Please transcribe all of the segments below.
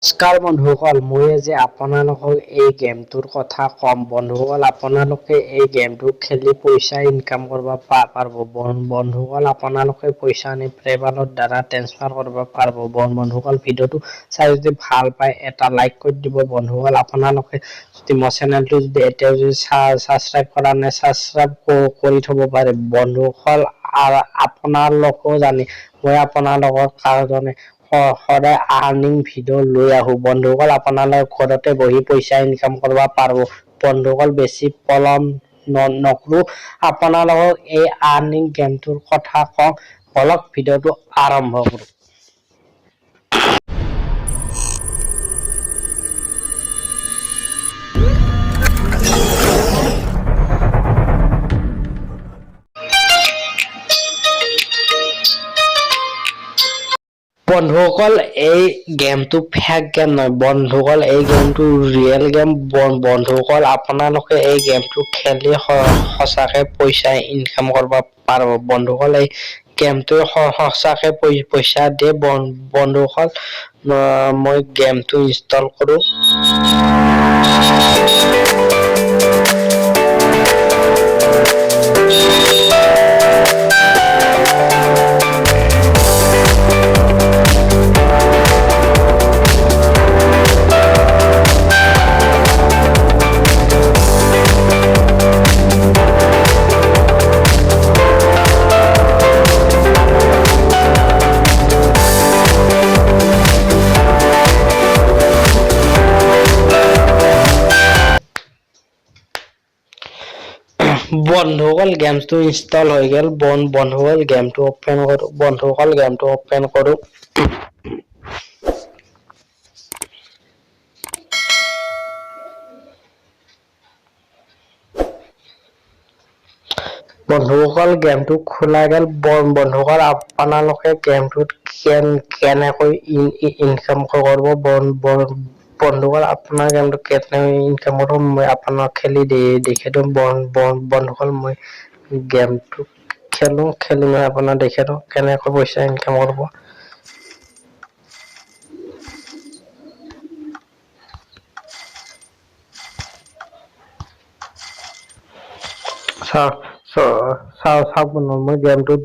নমস্কাৰ বন্ধুসকল, মই যে আপোনালোকক এই গেমটোৰ কথা ক'ম। বন্ধুসকল, আপোনালোকে এই গেমটো খেলি পইচা ইনকাম কৰিব পাৰিব। বন্ধুসকল, আপোনালোকে পইচা আনি পেপালৰ দ্বাৰা ট্ৰেন্সফাৰ কৰিব পাৰিব। বন্ধুসকল, ভিডিঅ'টো চাই যদি ভাল পায় এটা লাইক কৰি দিব। বন্ধুসকল, আপোনালোকে যদি মোৰ চেনেলটো যদি এতিয়াও যদি ছাবস্ক্ৰাইব কৰা নাই, ছাবস্ক্ৰাইব কৰি থব পাৰে। বন্ধুসকল, আপোনালোকেও জানে মই আপোনালোকৰ কাৰণে সদায় আৰ্নিং ভিডিঅ' লৈ আহো। বন্ধুসকল, আপোনালোকে ঘৰতে বহি পইচা ইনকাম কৰিব পাৰিব। বন্ধুসকল, বেছি পলম নকৰো, আপোনালোকক এই আৰ্নিং গেমটোৰ কথা কওঁ। বলক ভিডিঅ'টো আৰম্ভ কৰো। বন্ধুসকল, এই গেমটো ফেক গেম নহয়। বন্ধুসকল, এই গেমটো ৰিয়েল গেম। বন্ধুসকল, আপোনালোকে এই গেমটো খেলি সঁচাকে পইচা ইনকাম কৰিব পাৰিব। বন্ধুসকল, এই গেমটো সঁচাকে পইচা দিয়ে। বন্ধুসকল, মই গেমটো ইনষ্টল কৰো। বন্ধুসকল, গেমটো ইনষ্টল হৈ গ'ল। বন্ধুসকল, গেমটো অপেন কৰো। বন্ধুসকল, গেমটো অপেন কৰো। বন্ধুসকল, গেমটো খোলা গ'ল। বন্ধুসকল, আপোনালোকে গেমটোত কেনেকৈ ইনকাম কৰিব। বন্ধুসকল, আপোনাৰ গেমটো কেনেকৈ ইনকাম কৰিব মই আপোনাক খেলি দেখাই দিম। বন্ধুসকল, মই গেমটো খেলি মই আপোনাক দেখাই দিওঁ কেনেকৈ পইচা ইনকাম কৰিব। চাওক বন্ধু, মই গেমটোত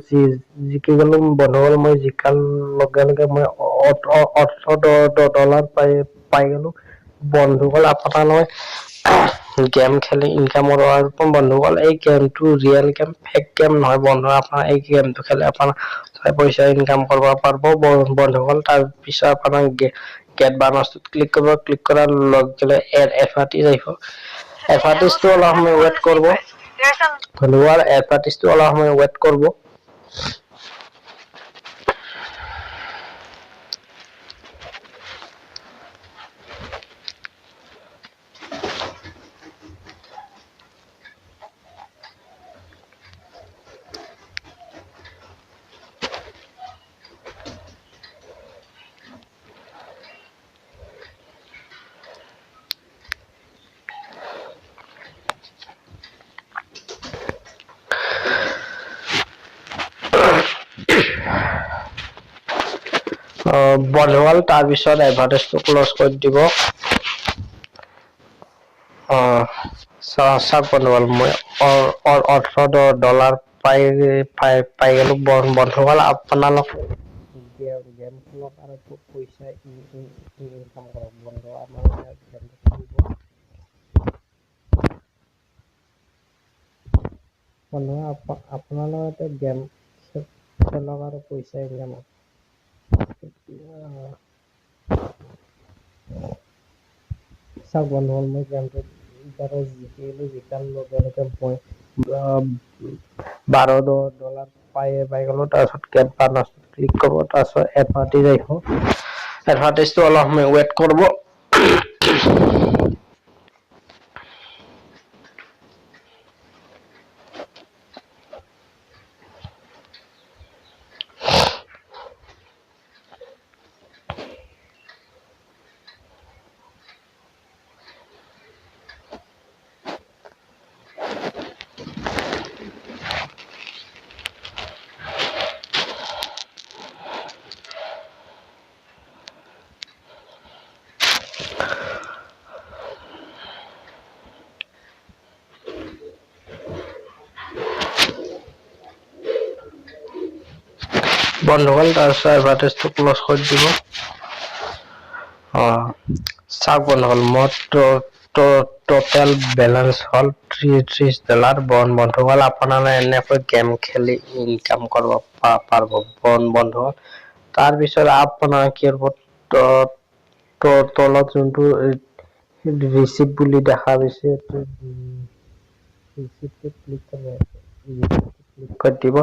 জিকি গলো। বন্ধুসকল, মই জিকাৰ লগে লগে মই $18 পাই গলো। বন্ধুসকল, আপোনালোকে গেম খেলি ইনকাম কৰিব। বন্ধুসকল, এই গেমটো ৰিয়েল গেম, ফেক গেম নহয়। বন্ধু, আপোনাৰ এই গেমটো খেলি আপোনাৰ পইচা ইনকাম কৰিব পাৰিব। বন্ধুসকল, তাৰপিছত আপোনাৰ গেট বানাৰ্ছটোত ক্লিক কৰিব। ক্লিক কৰাৰ লগে লগে এডভাৰটাইজ আহিব। এডভাৰটাইজটো অলপ সময় ৱেইট কৰিব। বন্ধুসকল, এডভাৰটাইজটো অলপ সময় ৱেইট কৰিব। বন্ধুসকল, তাৰপিছত এডভাৰটাইজটো ক্লজ কৰি দিব। চাওক বন্ধুসকল, মই $18 পাই গলো। বন্ধুসকল, আপোনালোকে গেম খেলক আৰু পইচা ইনকাম কৰক। বন্ধু, আপোনালোকে গেম খেলক আৰু পইচা ইনকাম কৰক। চাওক বন্ধুসকল, মই গেমটো জিকাৰ লগে লগে মই $12 পাই গলো। তাৰপিছত গেট বানাৰ্ছত ক্লিক কৰিব। তাৰপিছত এডভাৰটাইজ আহিব। এডভাৰটাইজটো অলপ সময় ৱেইট কৰিব। বন্ধুসকল তাৰপিছত এডভাৰটাইজটো ক্লজ কৰি দিব। চাওক বন্ধুসকল মোৰ টোটেল বেলেঞ্চ হ'ল $30 বন্ধুসকল আপোনালোকে এনেকৈ গেম খেলি ইনকাম কৰিব পাৰিব বন্ধুসকল। তাৰপিছত আপোনাৰ কি হ'ব তলত যোনটো ৰিচিপ্ট বুলি দেখা গৈছে ৰিচিপ্টটো ক্লিক কৰি দিব।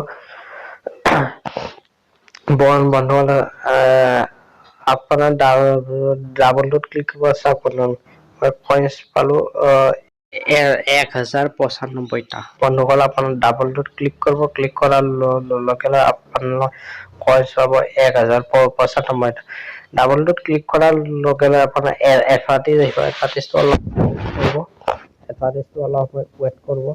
বন্ধুসকল আপোনাৰ ডাবলটোত ক্লিক কৰিব। চাওক মই পইণ্টছ পালো 1095টা। বন্ধুসকল আপোনাৰ ডাবলটোত ক্লিক কৰিব। ক্লিক কৰাৰ লগে লগে আপোনাৰ কইন্স পাব 1095টা। ডাবলটোত ক্লিক কৰাৰ লগে লগে আপোনাৰ এডভাৰটাইজটো অলপ ৱেট কৰিব।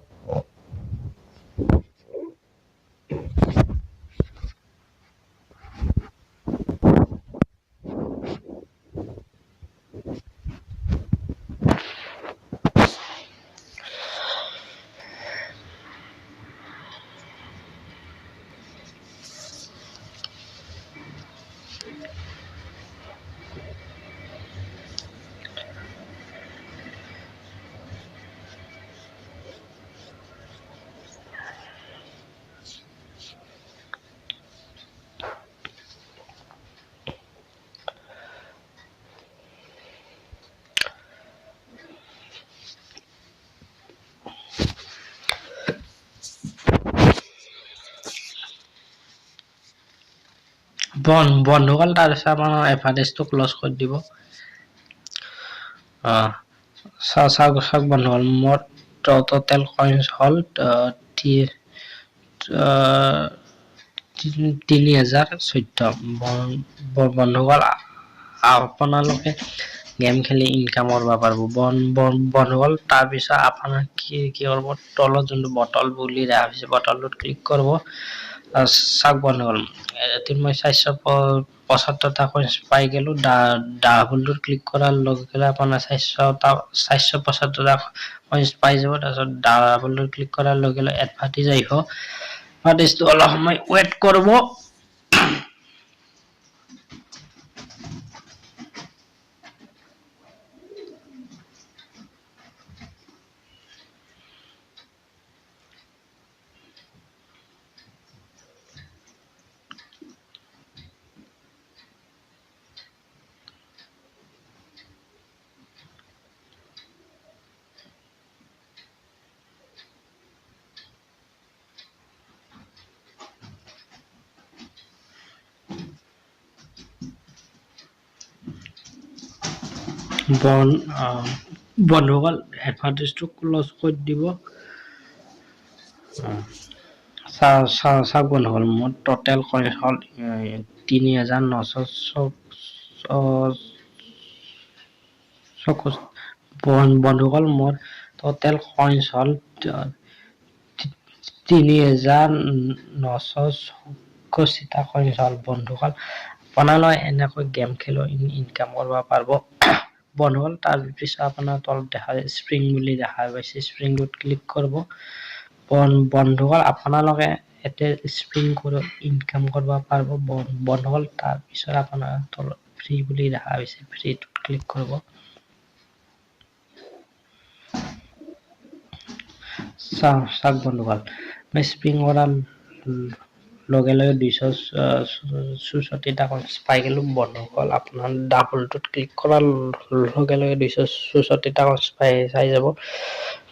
বন্ধুসকল তাৰপিছত আপোনাৰ এডভাৰটাইজটো ক্লজ কৰি দিব। চাওক বন্ধুসকল মোৰ টোটেল কইন্স হ'ল 3014। বন্ধুসকল আপোনালোকে গেম খেলি ইনকাম কৰিব পাৰিব বন্ধুসকল। তাৰপিছত আপোনাৰ কি কৰিব তলত যোনটো বটল বুলি দেখা হৈছে বটলটোত ক্লিক কৰিব। চাওক বন্ধুসকল মই 475টা কইন্স পাই গেলো। ডাবলটোত ক্লিক কৰাৰ লগে লগে আপোনাৰ 475টা কইন্স পাই যাব। তাৰপিছত ডাবলটোত ক্লিক কৰাৰ লগে লগে এডভাৰটাইজ আহিব। এডভাৰটাইজটো অলপ সময় ৱেট কৰিব। বন্ধুসকল এডভাৰটাইজটো ক্লজ কৰি দিব। চাওক বন্ধুসকল মোৰ টোটেল কইন্স হ'ল 3964। বন্ধুসকল মোৰ টোটেল কইন্স হ'ল 3964টা কইন্স হ'ল। বন্ধুসকল আপোনালোকে এনেকৈ গেম খেলি ইনকাম কৰিব পাৰিব বন্ধুসকল। তাৰপিছত আপোনাৰ তলত দেখা স্প্ৰিং বুলি দেখা পাইছে স্প্ৰিংটোত ক্লিক কৰিব। বন্ধুসকল আপোনালোকে এতিয়া স্প্ৰিং কৰি ইনকাম কৰিব পাৰিব বন্ধুসকল। তাৰপিছত আপোনাৰ তলত ফ্ৰী বুলি দেখা পাইছে ফ্ৰীটোত ক্লিক কৰিব। চাওক বন্ধুসকল মই স্প্ৰিং কৰাৰ লগে লগে 264টা কইন্স পাই গেলো বন্ধুসকল। আপোনাৰ ডাবলটোত ক্লিক কৰাৰ লগে লগে 264টা কইন্স পাই যাব।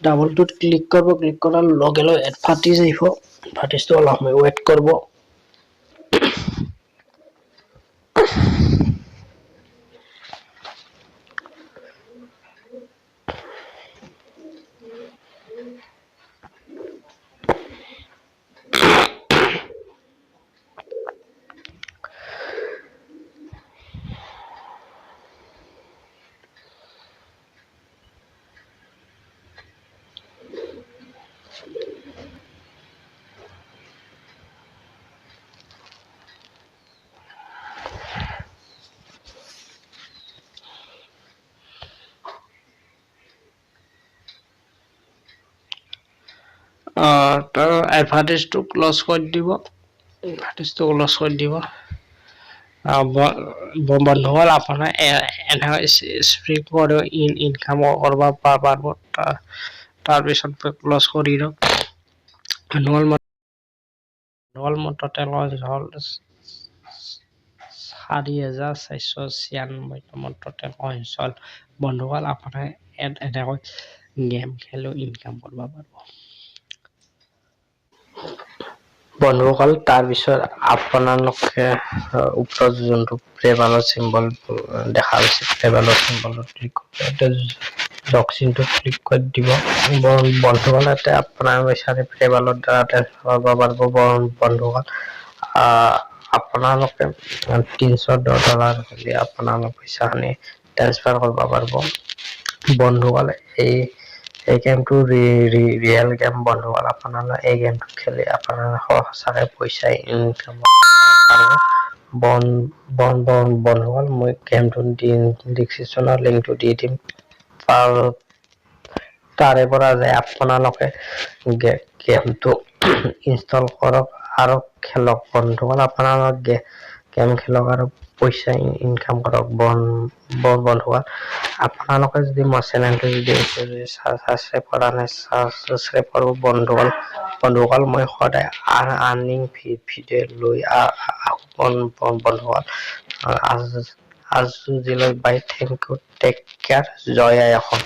ডাবলটোত ক্লিক কৰিব। ক্লিক কৰাৰ লগে লগে এডভাৰটাইজ আহিব। এডভাৰটাইজটো অলপ সময় ৱেট কৰিব। তাৰ এডভাৰটাইজটো ক্লজ কৰি দিব। নোটিচটো ক্লজ কৰি দিব। বন্ধুসকল আপোনাৰ স্প্ৰিং কৰি ইনকাম কৰিব পাৰিব। তাৰপিছত ক্লজ কৰি দিয়ক। হ'ল 4,496 টোটেল কইনছ হ'ল। বন্ধুসকল আপোনাৰ এনেকৈ গেম খেলো ইনকাম কৰিব পাৰিব। বন্ধুসকল তাৰপিছত আপোনালোকে ওপৰত যোনটো প্লেবালৰ চিম্বল দেখা গৈছে, প্লেবালৰ চিম্বলত ক্লিক চিনটোত ক্লিক কৰি দিব। বন্ধুসকল ইয়াতে আপোনাৰ পইচাৰে প্লেবালৰ দ্বাৰা ট্ৰেন্সফাৰ কৰিব পাৰিব। বন্ধুসকল আপোনালোকে $310 হ'লে আপোনালোকে পইচাখিনি ট্ৰেন্সফাৰ কৰিব পাৰিব। বন্ধুসকল এই গেমটো ৰিয়েল গেম। বন্ধুসকল আপোনালোকে এই গেমটো খেলি আপোনাৰ সঁচাকে পইচা ইনকাম বন্ধুসকল মই গেমটো ডিসক্ৰিপচনৰ লিংকটো দি দিম। তাৰে পৰা যে আপোনালোকে গেমটো ইনষ্টল কৰক আৰু খেলক। বন্ধুসকল আপোনালোকে গেম খেলক আৰু পইচা ইনকাম কৰক। বন্ধুসকল আপোনালোকে যদি মোৰ চেনেলটো যদি ছাবস্ক্ৰাইব কৰা নাই, ছাবস্ক্ৰাইব কৰিব। বন্ধুসকল মই সদায় আৰ্নিং ভিডিঅ' লৈ আহোঁ। বন্ধুসকল আজিলৈ বাই, থেংক ইউ, টেক কেয়াৰ, জয় আই অসম।